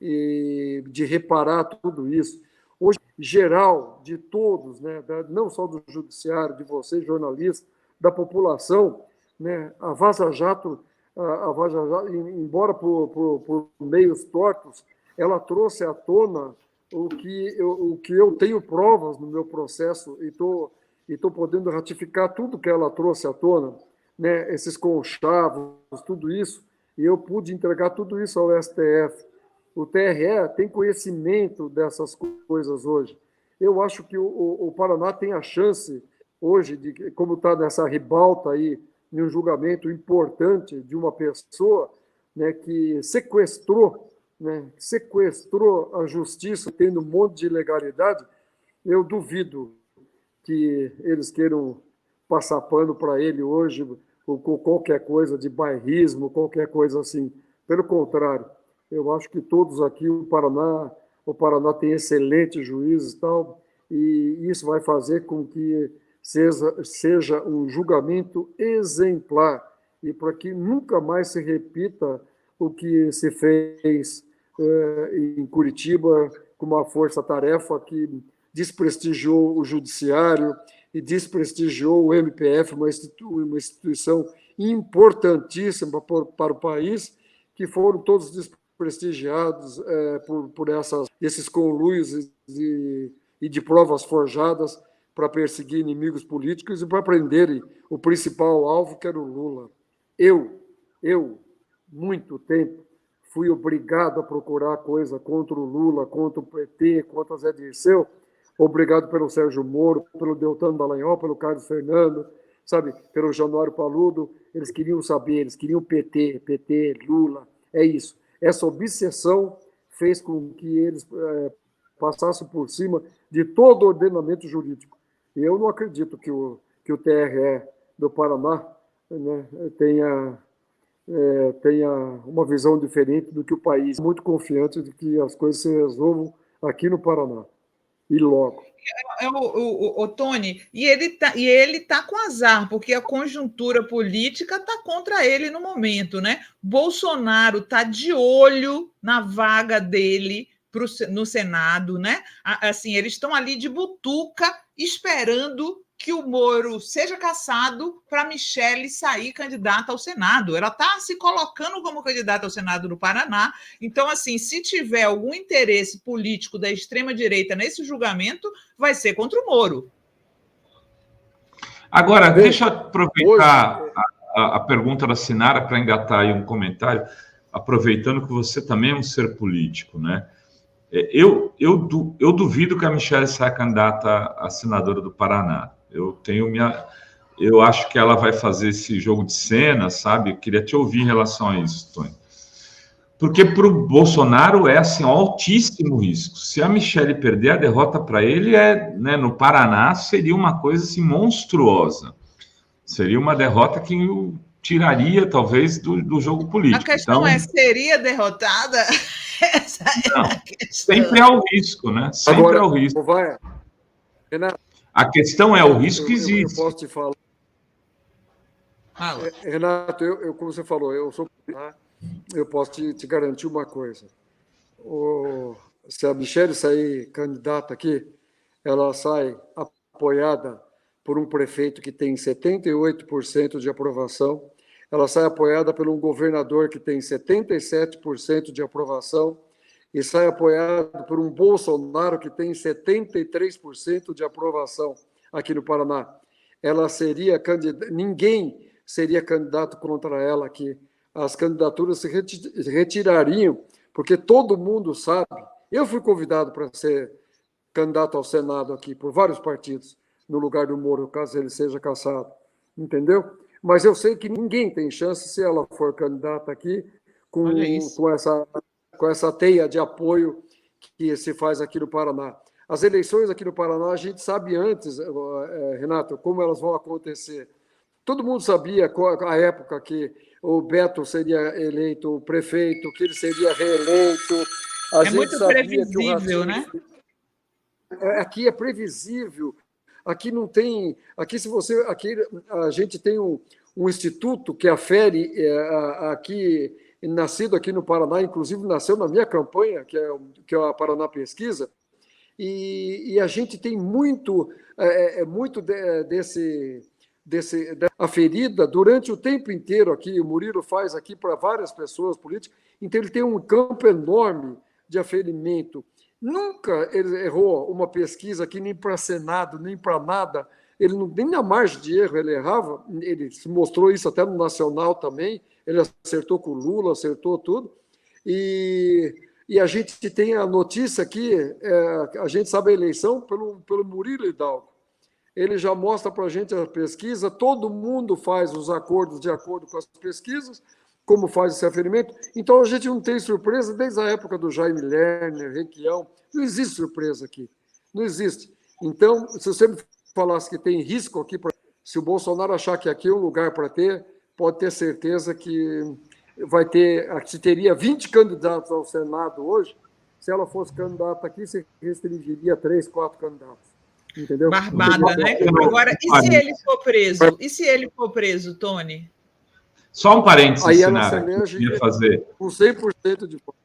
de reparar tudo isso. Hoje, geral, de todos, né, não só do judiciário, de vocês, jornalistas, da população, né, a Vaza Jato, embora por meios tortos, ela trouxe à tona o que eu tenho provas no meu processo e estou podendo ratificar tudo que ela trouxe à tona, né, esses conchavos, tudo isso, e eu pude entregar tudo isso ao STF. O TRE tem conhecimento dessas coisas hoje. Eu acho que o Paraná tem a chance hoje, de, como está nessa ribalta aí, em um julgamento importante de uma pessoa, né, que sequestrou a justiça, tendo um monte de ilegalidade. Eu duvido que eles queiram passar pano para ele hoje com qualquer coisa de bairrismo, qualquer coisa assim. Pelo contrário, eu acho que todos aqui, o Paraná tem excelentes juízes e tal, e isso vai fazer com que seja um julgamento exemplar, e para que nunca mais se repita o que se fez em Curitiba com uma força-tarefa que desprestigiou o judiciário e desprestigiou o MPF, uma instituição importantíssima para o país, que foram todos desprestigiados por esses conluios e de provas forjadas para perseguir inimigos políticos e para prenderem o principal alvo, que era o Lula. Eu, muito tempo, fui obrigado a procurar coisa contra o Lula, contra o PT, contra o Zé Dirceu, obrigado pelo Sérgio Moro, pelo Deltan Dallagnol, pelo Carlos Fernando, sabe, pelo Januário Paludo. Eles queriam saber, eles queriam PT, Lula, é isso. Essa obsessão fez com que eles passassem por cima de todo o ordenamento jurídico. E eu não acredito que o TRE do Paraná, né, tenha uma visão diferente do que o país. Muito confiante de que as coisas se resolvam aqui no Paraná. E logo. O Tony, e ele tá com azar, porque a conjuntura política está contra ele no momento, né? Bolsonaro está de olho na vaga dele no Senado, né? Assim, eles estão ali de butuca esperando que o Moro seja cassado para Michele sair candidata ao Senado. Ela está se colocando como candidata ao Senado do Paraná. Então, assim, se tiver algum interesse político da extrema-direita nesse julgamento, vai ser contra o Moro. Agora, deixa eu aproveitar a pergunta da Sinara para engatar aí um comentário, aproveitando que você também é um ser político, né? Eu duvido que a Michele saia candidata a senadora do Paraná. Eu acho que ela vai fazer esse jogo de cena, sabe? Eu queria te ouvir em relação a isso, Tony. Porque para o Bolsonaro é assim, altíssimo risco. Se a Michele perder, a derrota para ele né, no Paraná seria uma coisa assim, monstruosa. Seria uma derrota que o tiraria, talvez, do jogo político. A questão seria derrotada? Essa não, a questão. Sempre há o risco, né? Sempre agora, há o risco. Renato, a questão é o risco que existe. Eu posso te falar. Renato, como você falou, eu posso te garantir uma coisa. Se a Michele sair candidata aqui, ela sai apoiada por um prefeito que tem 78% de aprovação, ela sai apoiada por um governador que tem 77% de aprovação e sai apoiada por um Bolsonaro que tem 73% de aprovação aqui no Paraná. Ela seria ninguém seria candidato contra ela aqui. As candidaturas se retirariam, porque todo mundo sabe. Eu fui convidado para ser candidato ao Senado aqui por vários partidos. no lugar do Moro, caso ele seja cassado, entendeu? Mas eu sei que ninguém tem chance, se ela for candidata aqui, com essa teia de apoio que se faz aqui no Paraná. As eleições aqui no Paraná, a gente sabe antes, Renato, como elas vão acontecer. Todo mundo sabia a época que o Beto seria eleito prefeito, que ele seria reeleito. É muito previsível, né? Aqui é previsível. Aqui não tem. Aqui, a gente tem um instituto que afere aqui, nascido aqui no Paraná, inclusive nasceu na minha campanha, que é a Paraná Pesquisa, e a gente tem muito aferida durante o tempo inteiro aqui. O Murilo faz aqui para várias pessoas políticas, então ele tem um campo enorme de aferimento. Nunca ele errou uma pesquisa aqui, nem para Senado, nem para nada. Ele nem na margem de erro ele errava. Ele se mostrou isso até no Nacional também. Ele acertou com o Lula, acertou tudo. E a gente tem a notícia aqui, a gente sabe a eleição pelo Murilo Hidalgo. Ele já mostra para a gente a pesquisa, todo mundo faz os acordos de acordo com as pesquisas, como faz esse aferimento. Então, a gente não tem surpresa desde a época do Jaime Lerner, Requião. Não existe surpresa aqui. Não existe. Então, se você me falasse que tem risco aqui, se o Bolsonaro achar que aqui é um lugar para ter, pode ter certeza que se teria 20 candidatos ao Senado hoje, se ela fosse candidata aqui, se restringiria 3, 4 candidatos. Entendeu? Barbada, né? Agora, e se ele for preso? E se ele for preso, Tony? Só um parênteses, aí ela Sinara, que eu queria fazer. Com 100% de voto.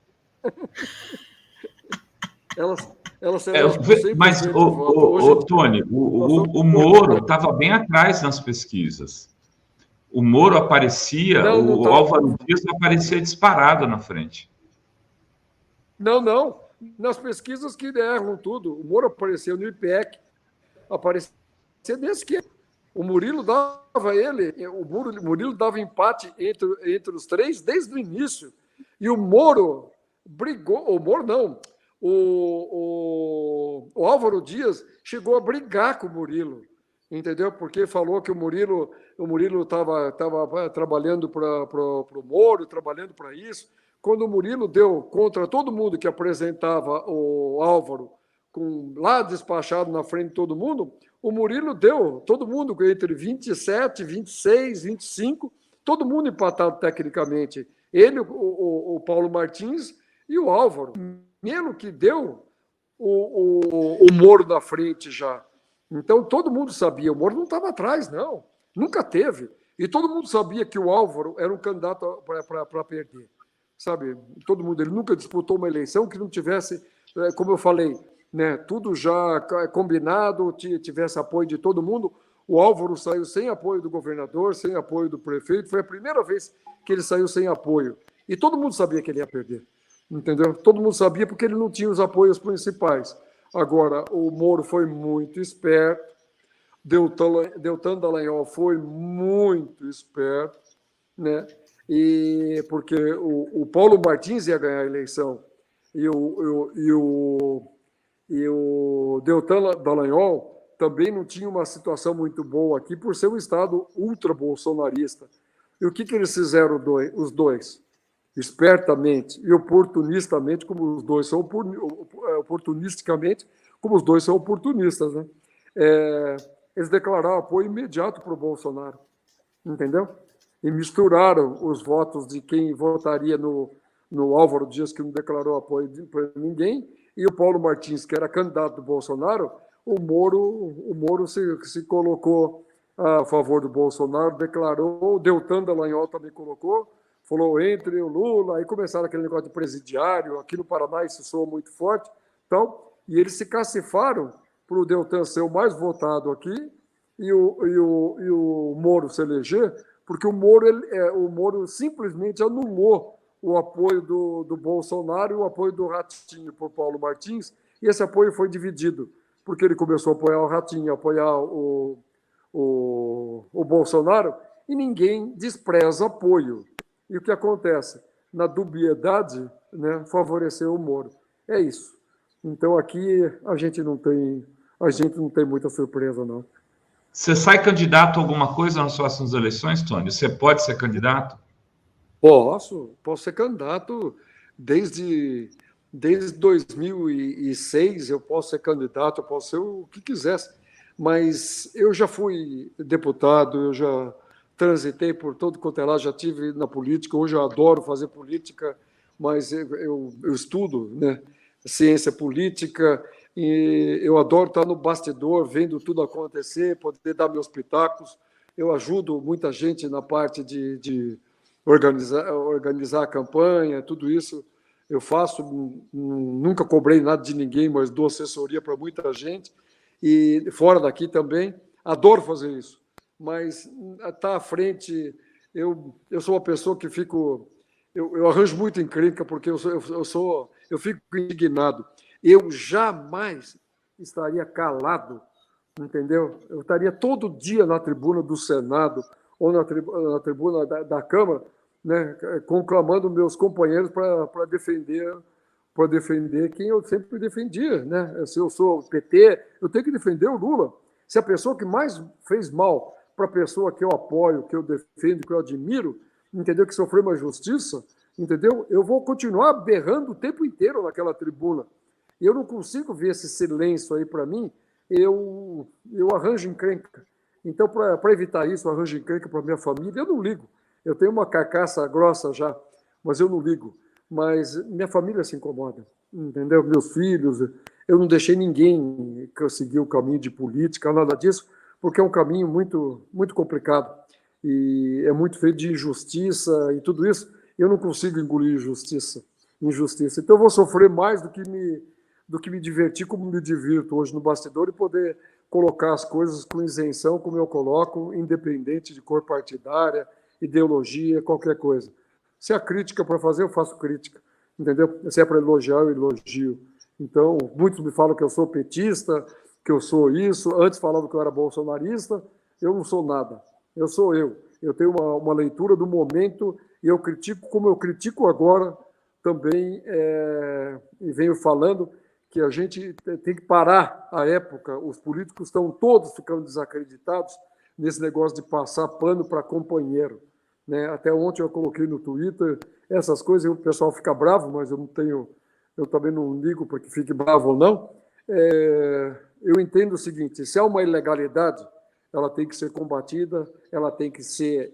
ela se elege com 100% mas, de voto. Tony, o Moro estava bem atrás nas pesquisas. O Moro aparecia, o Álvaro Dias aparecia disparado na frente. Não. Nas pesquisas que erram tudo. O Moro apareceu no IPEC, aparecia desse que o Murilo dava o Murilo dava empate entre os três desde o início. E o Moro brigou, o Moro não, o Álvaro Dias chegou a brigar com o Murilo, entendeu? Porque falou que o Murilo estava trabalhando para o Moro, trabalhando para isso. Quando o Murilo deu contra todo mundo que apresentava o Álvaro, lá despachado na frente de todo mundo, o Murilo deu todo mundo entre 27, 26, 25, todo mundo empatado tecnicamente. Ele, o Paulo Martins e o Álvaro. Mesmo que deu o Moro na frente já. Então, todo mundo sabia. O Moro não estava atrás, não. Nunca teve. E todo mundo sabia que o Álvaro era um candidato para perder. Sabe? Todo mundo. Ele nunca disputou uma eleição que não tivesse, como eu falei, né, tudo já combinado, tivesse apoio de todo mundo. O Álvaro saiu sem apoio do governador, sem apoio do prefeito. Foi a primeira vez que ele saiu sem apoio. E todo mundo sabia que ele ia perder. Entendeu? Todo mundo sabia porque ele não tinha os apoios principais. Agora, o Moro foi muito esperto, Deltan Dallagnol foi muito esperto, né? E porque o Paulo Martins ia ganhar a eleição e o Deltan Dallagnol também não tinha uma situação muito boa aqui por ser um estado ultra-bolsonarista. E o que eles fizeram os dois? Espertamente e oportunistamente, como os dois são oportunisticamente, como os dois são oportunistas, né? Eles declararam apoio imediato para o Bolsonaro, entendeu? E misturaram os votos de quem votaria no Álvaro Dias, que não declarou apoio para ninguém, e o Paulo Martins, que era candidato do Bolsonaro. O Moro se colocou a favor do Bolsonaro, declarou, o Deltan Dallagnol também colocou, falou entre o Lula, aí começaram aquele negócio de presidiário, aqui no Paraná isso soa muito forte, então, e eles se cacifaram para o Deltan ser o mais votado aqui e o Moro se eleger, porque o Moro simplesmente anulou o apoio do Bolsonaro e o apoio do Ratinho por Paulo Martins, e esse apoio foi dividido, porque ele começou a apoiar o Ratinho, a apoiar o Bolsonaro, e ninguém despreza apoio. E o que acontece? Na dubiedade, né, favoreceu o Moro. É isso. Então, aqui a gente não tem muita surpresa, não. Você sai candidato a alguma coisa nas próximas eleições, Tony? Você pode ser candidato? Posso ser candidato desde 2006, eu posso ser candidato, eu posso ser o que quisesse, mas eu já fui deputado, eu já transitei por todo quanto é lá, já tive na política, hoje eu adoro fazer política, mas eu estudo, né, ciência política, e eu adoro estar no bastidor, vendo tudo acontecer, poder dar meus pitacos, eu ajudo muita gente na parte de organizar a campanha, tudo isso eu faço, nunca cobrei nada de ninguém, mas dou assessoria para muita gente, e fora daqui também, adoro fazer isso, mas estar à frente, eu sou uma pessoa que eu arranjo muito encrenca, porque eu fico indignado, eu jamais estaria calado, entendeu? Eu estaria todo dia na tribuna do Senado, ou na tribuna da Câmara, né, conclamando meus companheiros para defender quem eu sempre defendia, né? Se eu sou PT, eu tenho que defender o Lula. Se a pessoa que mais fez mal para a pessoa que eu apoio, que eu defendo, que eu admiro, entendeu, que sofreu uma justiça, entendeu? Eu vou continuar berrando o tempo inteiro naquela tribuna. E eu não consigo ver esse silêncio aí para mim. Eu arranjo encrenca. Então, para evitar isso, eu arranjo encrenca para minha família. Eu não ligo. Eu tenho uma carcaça grossa já, mas eu não ligo. Mas minha família se incomoda, entendeu? Meus filhos, eu não deixei ninguém seguir o caminho de política, nada disso, porque é um caminho muito, muito complicado e é muito feito de injustiça e tudo isso. Eu não consigo engolir injustiça. Então eu vou sofrer mais do que me divertir, como me divirto hoje no bastidor, e poder colocar as coisas com isenção, como eu coloco, independente de cor partidária, ideologia, qualquer coisa. Se há crítica para fazer, eu faço crítica, entendeu? Se é para elogiar, eu elogio. Então, muitos me falam que eu sou petista, que eu sou isso. Antes falavam que eu era bolsonarista. Eu não sou nada. Eu sou eu. Eu tenho uma leitura do momento e eu critico, como eu critico agora, também, e venho falando que a gente tem que parar a época. Os políticos estão todos ficando desacreditados nesse negócio de passar pano para companheiro. Né? Até ontem eu coloquei no Twitter essas coisas e o pessoal fica bravo, mas eu também não ligo para que fique bravo ou não. Eu entendo o seguinte: se há uma ilegalidade, ela tem que ser combatida, ela tem que ser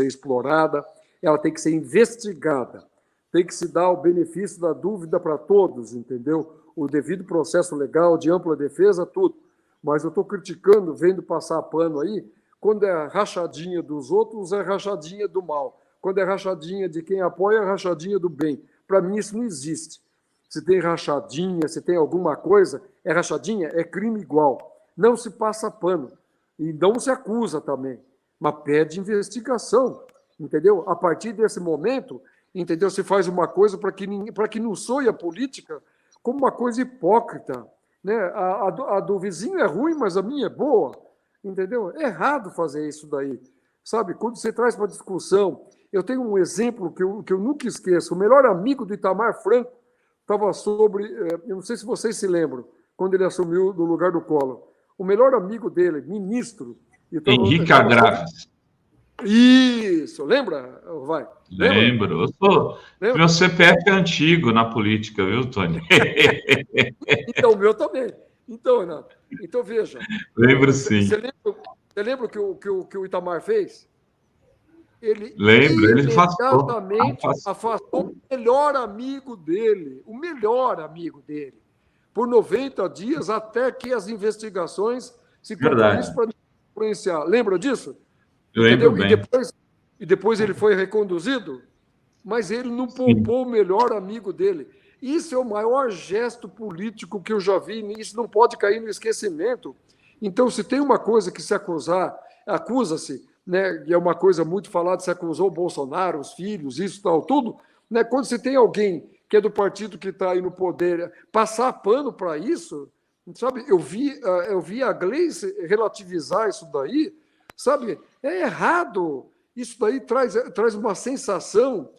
explorada, ela tem que ser investigada, tem que se dar o benefício da dúvida para todos, entendeu? O devido processo legal, de ampla defesa, tudo. Mas eu estou criticando, vendo passar pano aí, quando é rachadinha dos outros, é rachadinha do mal. Quando é rachadinha de quem apoia, é rachadinha do bem. Para mim, isso não existe. Se tem rachadinha, se tem alguma coisa, é rachadinha, é crime igual. Não se passa pano. E não se acusa também. Mas pede investigação, entendeu? A partir desse momento, entendeu? Se faz uma coisa para que não soe a política como uma coisa hipócrita. Né? A do vizinho é ruim, mas a minha é boa. Entendeu? É errado fazer isso daí. Sabe? Quando você traz para discussão, eu tenho um exemplo que eu nunca esqueço. O melhor amigo do Itamar Franco estava sobre, eu não sei se vocês se lembram, quando ele assumiu no lugar do Collor. O melhor amigo dele, ministro... Henrique Agraves. Isso, lembra? Vai. Lembro. Meu CPF é antigo na política, viu, Tony? Então, o meu também. Então, Renato, veja. Lembro sim. Você lembra o que o Itamar fez? Ele imediatamente afastou o melhor amigo dele, por 90 dias, até que as investigações se concluíssem para influenciar. Lembra disso? Eu lembro bem. E depois ele foi reconduzido, mas ele não poupou o melhor amigo dele. Isso é o maior gesto político que eu já vi, isso não pode cair no esquecimento. Então, se tem uma coisa que se acusa-se, né, e é uma coisa muito falada, se acusou o Bolsonaro, os filhos, isso, tal, tudo, né, quando você tem alguém que é do partido que está aí no poder, passar pano para isso, sabe, eu vi a Gleice relativizar isso daí, sabe, é errado. Isso daí traz uma sensação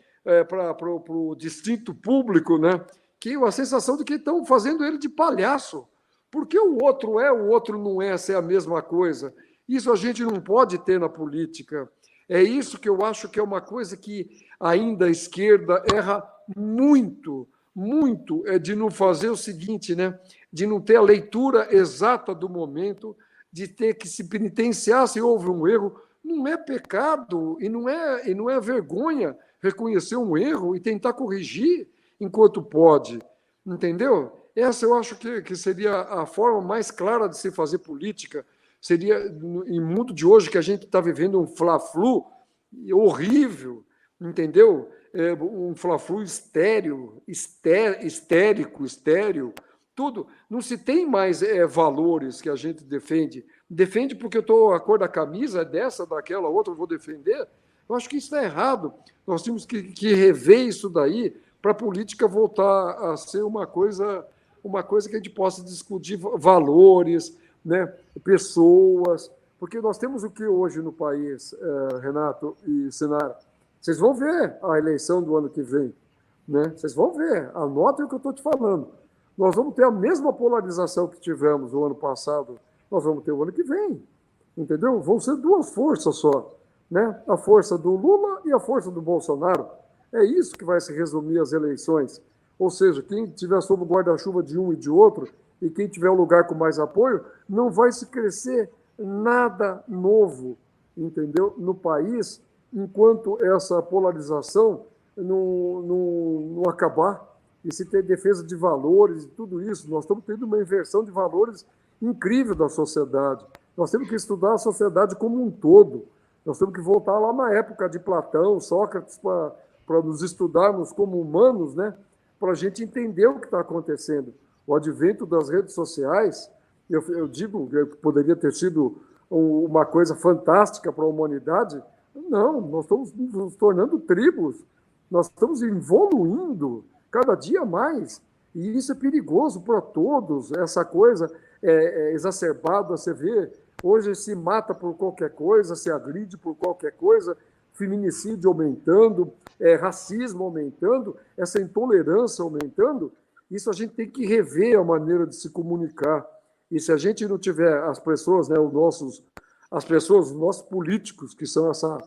para o distinto público, né? Que a sensação de que estão fazendo ele de palhaço, Porque o outro não é, se é a mesma coisa. Isso a gente não pode ter na política. É isso que eu acho que é uma coisa que ainda a esquerda erra muito, muito, é de não fazer o seguinte, né? De não ter a leitura exata do momento, de ter que se penitenciar se houve um erro. Não é pecado e não é vergonha reconhecer um erro e tentar corrigir enquanto pode, entendeu? Essa eu acho que seria a forma mais clara de se fazer política. Seria, em mundo de hoje, que a gente está vivendo um fla-flu horrível, entendeu? Um fla-flu estéril, estéreo, tudo. Não se tem mais valores que a gente defende. Defende porque a cor da camisa é dessa, daquela, outra, eu vou defender. Eu acho que isso está errado. Nós temos que rever isso daí para a política voltar a ser uma coisa que a gente possa discutir valores, né, pessoas, porque nós temos o que hoje no país, Renato e Sinara? Vocês vão ver a eleição do ano que vem, né? Vocês vão ver, anotem o que eu estou te falando. Nós vamos ter a mesma polarização que tivemos o ano passado, nós vamos ter o ano que vem, entendeu? Vão ser duas forças só, né? A força do Lula e a força do Bolsonaro. É isso que vai se resumir as eleições. Ou seja, quem estiver sob o guarda-chuva de um e de outro, e quem tiver um lugar com mais apoio, não vai se crescer nada novo, entendeu? No país, enquanto essa polarização não acabar, e se ter defesa de valores e tudo isso, nós estamos tendo uma inversão de valores incrível da sociedade. Nós temos que estudar a sociedade como um todo. Nós temos que voltar lá na época de Platão, Sócrates, para nos estudarmos como humanos, né? Para a gente entender o que está acontecendo. O advento das redes sociais, eu digo que poderia ter sido uma coisa fantástica para a humanidade. Não, nós estamos nos tornando tribos, nós estamos evoluindo cada dia mais, e isso é perigoso para todos, essa coisa exacerbada, você vê, hoje se mata por qualquer coisa, se agride por qualquer coisa, feminicídio aumentando, racismo aumentando, essa intolerância aumentando. Isso a gente tem que rever a maneira de se comunicar. E se a gente não tiver as pessoas, né, os nossos políticos, que são essa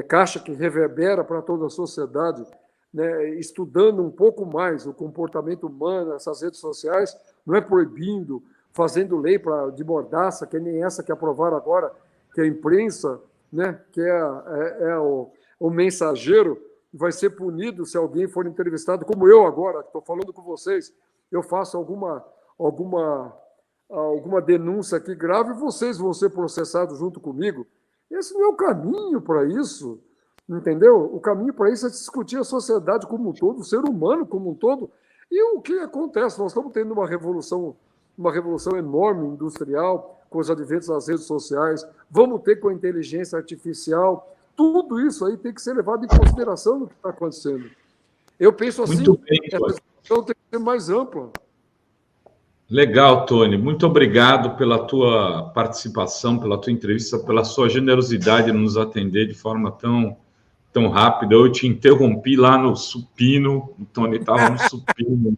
caixa que reverbera para toda a sociedade, né, estudando um pouco mais o comportamento humano, essas redes sociais, não é proibindo, fazendo lei de mordaça, que nem essa que aprovaram agora, que a imprensa, né, que é o mensageiro, vai ser punido se alguém for entrevistado, como eu agora, estou falando com vocês, eu faço alguma denúncia aqui grave, vocês vão ser processados junto comigo. Esse não é o caminho para isso, entendeu? O caminho para isso é discutir a sociedade como um todo, o ser humano como um todo. E o que acontece? Nós estamos tendo uma revolução enorme industrial, com os adventos das redes sociais, vamos ter com a inteligência artificial. Tudo isso aí tem que ser levado em consideração no que está acontecendo. Eu penso assim, muito bem, essa discussão tem que ser mais ampla. Legal, Tony. Muito obrigado pela tua participação, pela tua entrevista, pela sua generosidade em nos atender de forma tão rápida. Eu te interrompi lá no supino, o Tony estava no supino,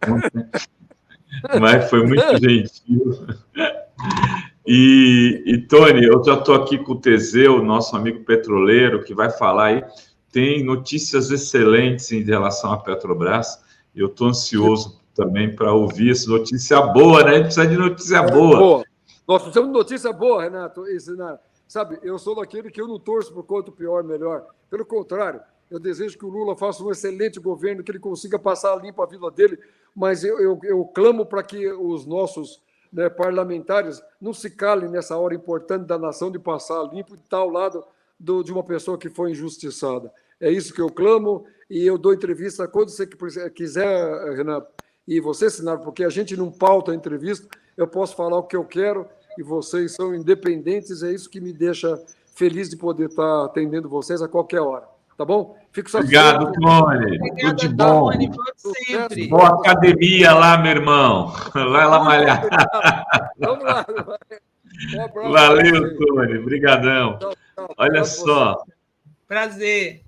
mas foi muito gentil. E Tony, eu já estou aqui com o Teseu, nosso amigo petroleiro, que vai falar aí. Tem notícias excelentes em relação à Petrobras. Eu estou ansioso também para ouvir essa notícia boa, né? A gente precisa de notícia boa. Nós precisamos de notícia boa, Renato. Sabe, eu sou daquele que eu não torço por quanto pior, melhor. Pelo contrário, eu desejo que o Lula faça um excelente governo, que ele consiga passar limpo a vida dele, mas eu clamo para que os nossos parlamentares não se calem nessa hora importante da nação de passar limpo e estar ao lado de uma pessoa que foi injustiçada. É isso que eu clamo, e eu dou entrevista quando você quiser, Renato, e você, Sinara, porque a gente não pauta a entrevista, eu posso falar o que eu quero, e vocês são independentes, é isso que me deixa feliz de poder estar atendendo vocês a qualquer hora. Tá bom? Fico satisfeito. Obrigado, Tony. Tudo de bom. Sempre. Boa academia lá, meu irmão. Vai lá malhar. Vamos lá. Um abraço. Valeu, Tony. Obrigadão. Olha só. Prazer.